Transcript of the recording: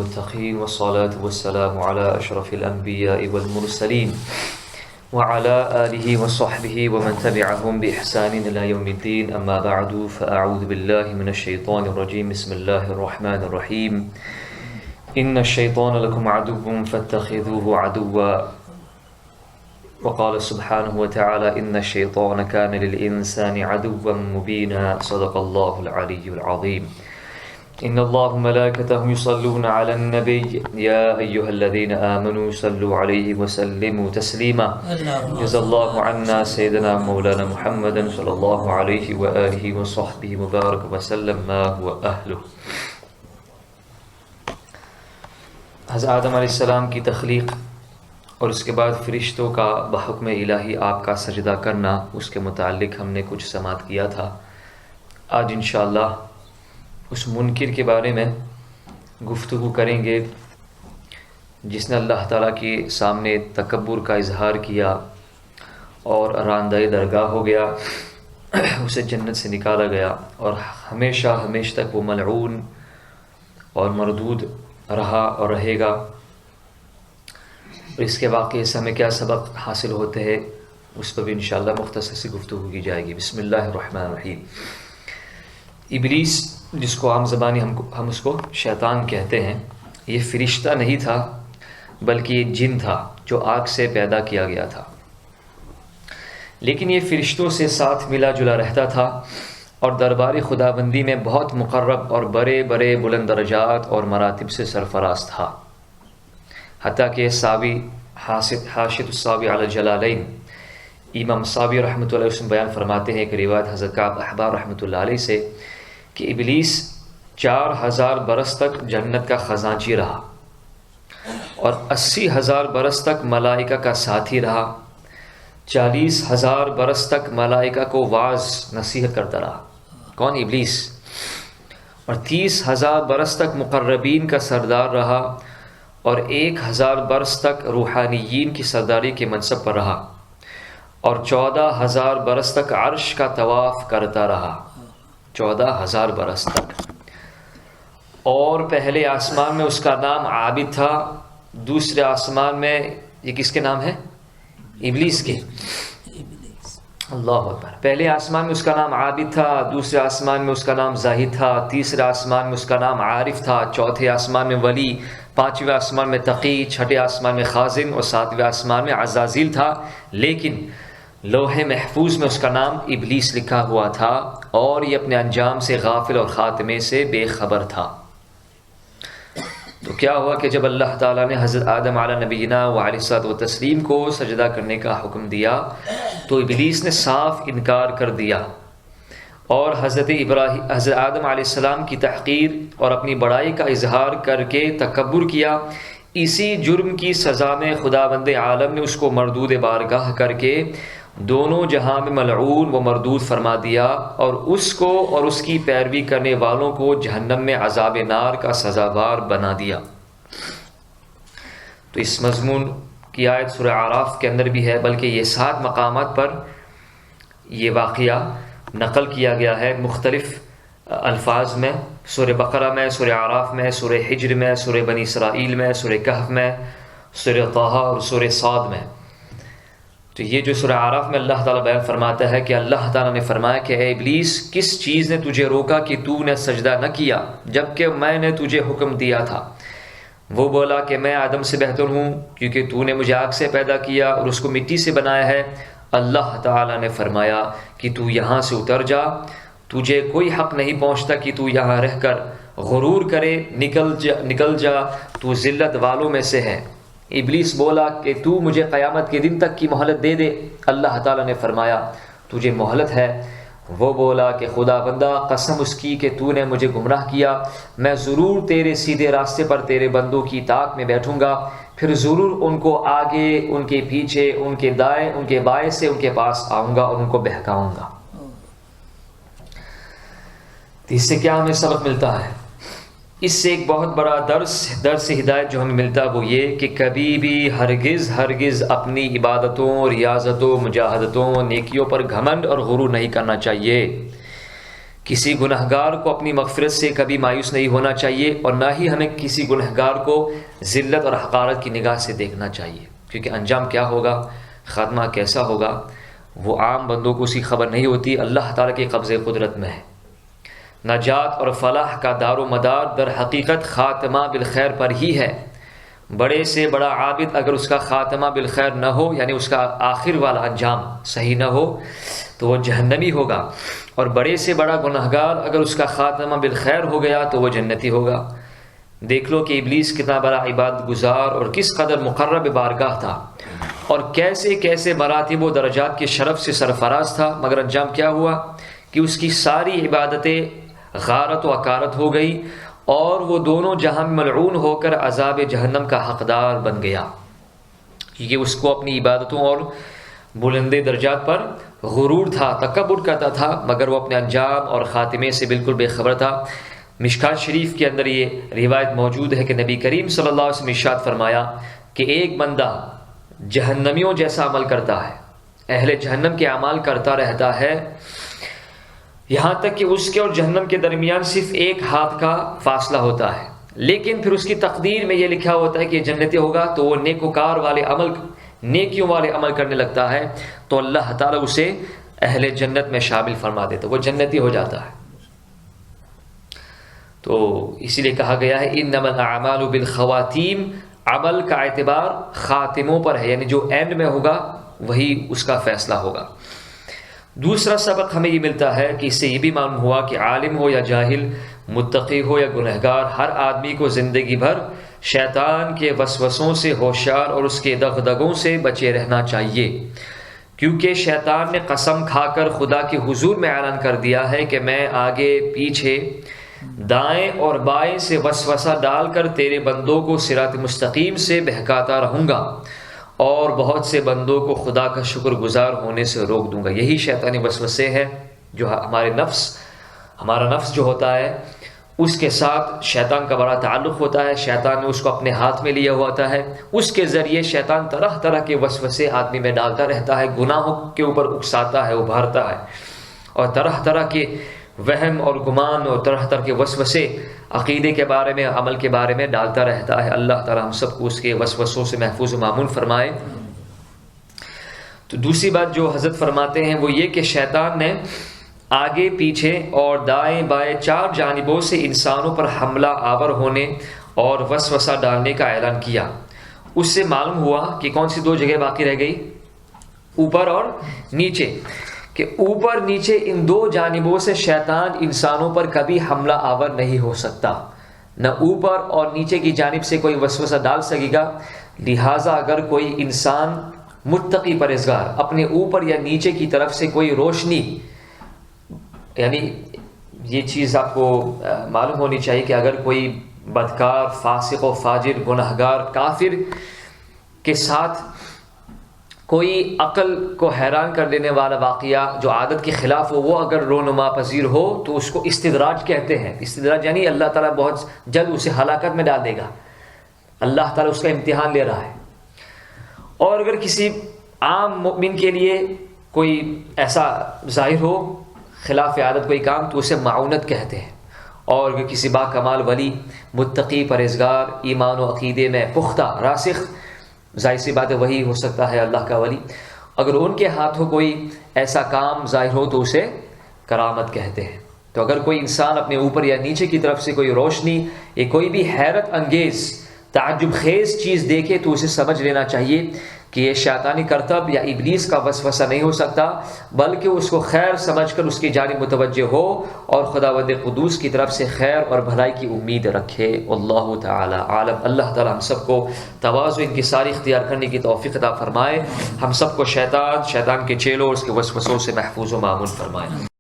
المتقين والصلاة والسلام على أشرف الأنبياء والمرسلين وعلى آله وصحبه ومن تبعهم بإحسان إلى يوم الدين. أما بعد فأعوذ بالله من الشيطان الرجيم. بسم الله الرحمن الرحيم. إن الشيطان لكم عدو فاتخذوه عدوا. وقال سبحانه وتعالى إن الشيطان كان للإنسان عدوا مبينا. صدق الله العلي العظيم. إن الله وملائكته يصلون على النبي يا أيها الذين آمنوا صلوا عليه وسلموا تسليما. جزا الله عنا سيدنا مولانا محمد صلى الله عليه وآله وصحبه مبارك وسلم ما هو أهله. حضرت آدم علیہ السلام کی تخلیق اور اس کے بعد فرشتوں کا بحکم الہی آپ کا سجدہ کرنا، اس کے متعلق ہم نے کچھ سماعت کیا تھا. آج انشاءاللہ اس منکر کے بارے میں گفتگو کریں گے جس نے اللہ تعالیٰ کے سامنے تکبر کا اظہار کیا اور راندہ درگاہ ہو گیا، اسے جنت سے نکالا گیا اور ہمیشہ تک وہ ملعون اور مردود رہا اور رہے گا. اور اس کے واقعے سے ہمیں کیا سبق حاصل ہوتے ہیں اس پر بھی انشاءاللہ مختصر سی گفتگو کی جائے گی. بسم اللہ الرحمن الرحیم. ابلیس جس کو عام زبانی ہم اس کو شیطان کہتے ہیں، یہ فرشتہ نہیں تھا بلکہ یہ جن تھا جو آگ سے پیدا کیا گیا تھا. لیکن یہ فرشتوں سے ساتھ ملا جلا رہتا تھا اور دربار خداوندی میں بہت مقرب اور بڑے بڑے بلند درجات اور مراتب سے سرفراز تھا. حتیٰ کہ ساوی حاشیۃ الساوی علی الجلالین امام ساوی رحمۃ اللہ علیہ بیان فرماتے ہیں کہ روایت حضرت کعب احبار رحمۃ اللہ علیہ سے کہ ابلیس 4000 برس تک جنت کا خزانچی رہا اور 80,000 برس تک ملائکہ کا ساتھی رہا. 40,000 برس تک ملائکہ کو واعظ نصیحت کرتا رہا. کون؟ ابلیس. اور 30,000 برس تک مقربین کا سردار رہا اور 1,000 برس تک روحانیین کی سرداری کے منصب پر رہا اور 14,000 برس تک عرش کا طواف کرتا رہا. 14,000 برس تک. اور پہلے آسمان میں اس کا نام عابد تھا، دوسرے آسمان میں یہ کس کے نام ہے؟ ابلیس کے. اللہ اکبر. پہلے آسمان میں اس کا نام عابد تھا، دوسرے آسمان میں اس کا نام زاہد تھا، تیسرے آسمان میں اس کا نام عارف تھا، چوتھے آسمان میں ولی، پانچویں آسمان میں تقی، چھٹے آسمان میں خازن اور ساتویں آسمان میں عزازیل تھا. لیکن لوح محفوظ میں اس کا نام ابلیس لکھا ہوا تھا اور یہ اپنے انجام سے غافل اور خاتمے سے بے خبر تھا. تو کیا ہوا کہ جب اللہ تعالیٰ نے حضرت آدم علیہ نبینا وعلیہ الصلوۃ والتسلیم کو سجدہ کرنے کا حکم دیا تو ابلیس نے صاف انکار کر دیا اور حضرت آدم علیہ السلام کی تحقیر اور اپنی بڑائی کا اظہار کر کے تکبر کیا. اسی جرم کی سزا میں خداوند عالم نے اس کو مردود بارگاہ کر کے دونوں جہاں میں ملعون و مردود فرما دیا اور اس کو اور اس کی پیروی کرنے والوں کو جہنم میں عذاب نار کا سزاوار بنا دیا. تو اس مضمون کی آیت سورہ اعراف کے اندر بھی ہے، بلکہ یہ 7 مقامات پر یہ واقعہ نقل کیا گیا ہے مختلف الفاظ میں. سورہ بقرہ میں، سورہ اعراف میں، سورہ حجر میں، سورہ بنی اسرائیل میں، سورہ کہف میں، سورہ طٰہٰ اور سورہ صاد میں. تو یہ جو سورہ اعراف میں اللہ تعالیٰ بیان فرماتا ہے کہ اللہ تعالیٰ نے فرمایا کہ اے ابلیس، کس چیز نے تجھے روکا کہ تو نے سجدہ نہ کیا جبکہ میں نے تجھے حکم دیا تھا؟ وہ بولا کہ میں آدم سے بہتر ہوں کیونکہ تو نے مجھے آگ سے پیدا کیا اور اس کو مٹی سے بنایا ہے. اللہ تعالیٰ نے فرمایا کہ تو یہاں سے اتر جا، تجھے کوئی حق نہیں پہنچتا کہ تو یہاں رہ کر غرور کرے، نکل جا، تو ذلت والوں میں سے ہے. ابلیس بولا کہ تو مجھے قیامت کے دن تک کی مہلت دے دے. اللہ تعالیٰ نے فرمایا تجھے مہلت ہے. وہ بولا کہ خدا بندہ قسم اس کی کہ تو نے مجھے گمراہ کیا، میں ضرور تیرے سیدھے راستے پر تیرے بندوں کی طاق میں بیٹھوں گا، پھر ضرور ان کو آگے، ان کے پیچھے، ان کے دائیں، ان کے بائیں سے ان کے پاس آؤں گا اور ان کو بہکاؤں گا. تو اس سے کیا ہمیں سبق ملتا ہے؟ اس سے ایک بہت بڑا درس ہدایت جو ہمیں ملتا ہے وہ یہ کہ کبھی بھی ہرگز اپنی عبادتوں، ریاضتوں، مجاہدتوں، نیکیوں پر گھمنڈ اور غرور نہیں کرنا چاہیے. کسی گنہگار کو اپنی مغفرت سے کبھی مایوس نہیں ہونا چاہیے، اور نہ ہی ہمیں کسی گنہگار کو ذلت اور حقارت کی نگاہ سے دیکھنا چاہیے، کیونکہ انجام کیا ہوگا، خاتمہ کیسا ہوگا، وہ عام بندوں کو اس کی خبر نہیں ہوتی، اللہ تعالیٰ کے قبضے قدرت میں ہے۔ نجات اور فلاح کا دار و مدار در حقیقت خاتمہ بالخیر پر ہی ہے۔ بڑے سے بڑا عابد اگر اس کا خاتمہ بالخیر نہ ہو، یعنی اس کا آخر والا انجام صحیح نہ ہو، تو وہ جہنمی ہوگا، اور بڑے سے بڑا گنہگار اگر اس کا خاتمہ بالخیر ہو گیا تو وہ جنتی ہوگا۔ دیکھ لو کہ ابلیس کتنا بڑا عبادت گزار اور کس قدر مقرب بارگاہ تھا، اور کیسے کیسے مراتب و درجات کے شرف سے سرفراز تھا، مگر انجام کیا ہوا کہ اس کی ساری عبادتیں غارت و اکارت ہو گئی، اور وہ دونوں جہاں ملعون ہو کر عذاب جہنم کا حقدار بن گیا، کیونکہ اس کو اپنی عبادتوں اور بلند درجات پر غرور تھا، تکبر کرتا تھا، مگر وہ اپنے انجام اور خاتمے سے بالکل بے خبر تھا۔ مشکات شریف کے اندر یہ روایت موجود ہے کہ نبی کریم صلی اللہ علیہ وسلم ارشاد فرمایا کہ ایک بندہ جہنمیوں جیسا عمل کرتا ہے، اہل جہنم کے اعمال کرتا رہتا ہے، یہاں تک کہ اس کے اور جہنم کے درمیان صرف ایک ہاتھ کا فاصلہ ہوتا ہے، لیکن پھر اس کی تقدیر میں یہ لکھا ہوتا ہے کہ یہ جنتی ہوگا، تو وہ نیکوکار والے عمل، نیکیوں والے عمل کرنے لگتا ہے، تو اللہ تعالیٰ اسے اہل جنت میں شامل فرما دیتا ہے، وہ جنتی ہو جاتا ہے۔ تو اسی لیے کہا گیا ہے انما الاعمال بالخواتیم، عمل کا اعتبار خاتموں پر ہے، یعنی جو اینڈ میں ہوگا وہی اس کا فیصلہ ہوگا۔ دوسرا سبق ہمیں یہ ملتا ہے کہ اس سے یہ بھی معلوم ہوا کہ عالم ہو یا جاہل، متقی ہو یا گنہگار، ہر آدمی کو زندگی بھر شیطان کے وسوسوں سے ہوشیار اور اس کے دغدغوں سے بچے رہنا چاہیے، کیونکہ شیطان نے قسم کھا کر خدا کے حضور میں اعلان کر دیا ہے کہ میں آگے پیچھے دائیں اور بائیں سے وسوسہ ڈال کر تیرے بندوں کو صراط مستقیم سے بہکاتا رہوں گا، اور بہت سے بندوں کو خدا کا شکر گزار ہونے سے روک دوں گا۔ یہی شیطانی وسوسے ہیں جو ہمارا نفس جو ہوتا ہے اس کے ساتھ شیطان کا بڑا تعلق ہوتا ہے، شیطان نے اس کو اپنے ہاتھ میں لیا ہوا ہوتا ہے، اس کے ذریعے شیطان طرح طرح کے وسوسے آدمی میں ڈالتا رہتا ہے، گناہوں کے اوپر اکساتا ہے، ابھارتا ہے، اور طرح طرح کے وہم اور گمان اور طرح طرح کے وسوسے عقیدے کے بارے میں، عمل کے بارے میں ڈالتا رہتا ہے۔ اللہ تعالی ہم سب کو اس کے وسوسوں سے محفوظ و مامون فرمائے۔ تو دوسری بات جو حضرت فرماتے ہیں وہ یہ کہ شیطان نے آگے پیچھے اور دائیں بائیں چار جانبوں سے انسانوں پر حملہ آور ہونے اور وسوسہ ڈالنے کا اعلان کیا۔ اس سے معلوم ہوا کہ کون سی دو جگہ باقی رہ گئی، اوپر اور نیچے، کہ اوپر نیچے ان دو جانبوں سے شیطان انسانوں پر کبھی حملہ آور نہیں ہو سکتا، نہ اوپر اور نیچے کی جانب سے کوئی وسوسہ ڈال سکے گا۔ لہٰذا اگر کوئی انسان متقی پرہیزگار اپنے اوپر یا نیچے کی طرف سے کوئی روشنی، یعنی یہ چیز آپ کو معلوم ہونی چاہیے کہ اگر کوئی بدکار، فاسق و فاجر، گنہگار، کافر کے ساتھ کوئی عقل کو حیران کر دینے والا واقعہ جو عادت کے خلاف ہو، وہ اگر رونما پذیر ہو تو اس کو استدراج کہتے ہیں۔ استدراج یعنی اللہ تعالیٰ بہت جلد اسے ہلاکت میں ڈال دے گا، اللہ تعالیٰ اس کا امتحان لے رہا ہے۔ اور اگر کسی عام مومن کے لیے کوئی ایسا ظاہر ہو خلاف عادت کوئی کام، تو اسے معاونت کہتے ہیں۔ اور اگر کسی با کمال ولی، متقی، پرہیزگار، ایمان و عقیدے میں پختہ، راسخ، ظاہر سی بات ہے وہی ہو سکتا ہے اللہ کا ولی، اگر ان کے ہاتھوں کوئی ایسا کام ظاہر ہو تو اسے کرامت کہتے ہیں۔ تو اگر کوئی انسان اپنے اوپر یا نیچے کی طرف سے کوئی روشنی یا کوئی بھی حیرت انگیز، تعجب خیز چیز دیکھے تو اسے سمجھ لینا چاہیے کہ یہ شیطانی کرتب یا ابلیس کا وسوسہ نہیں ہو سکتا، بلکہ اس کو خیر سمجھ کر اس کی جانب متوجہ ہو اور خداوند قدوس کی طرف سے خیر اور بھلائی کی امید رکھے۔ اللہ تعالی عالم۔ اللہ تعالی ہم سب کو تواضع انکساری اختیار کرنے کی توفیق عطا فرمائے، ہم سب کو شیطان کے چیلوں اور اس کے وسوسوں سے محفوظ و مامون فرمائے۔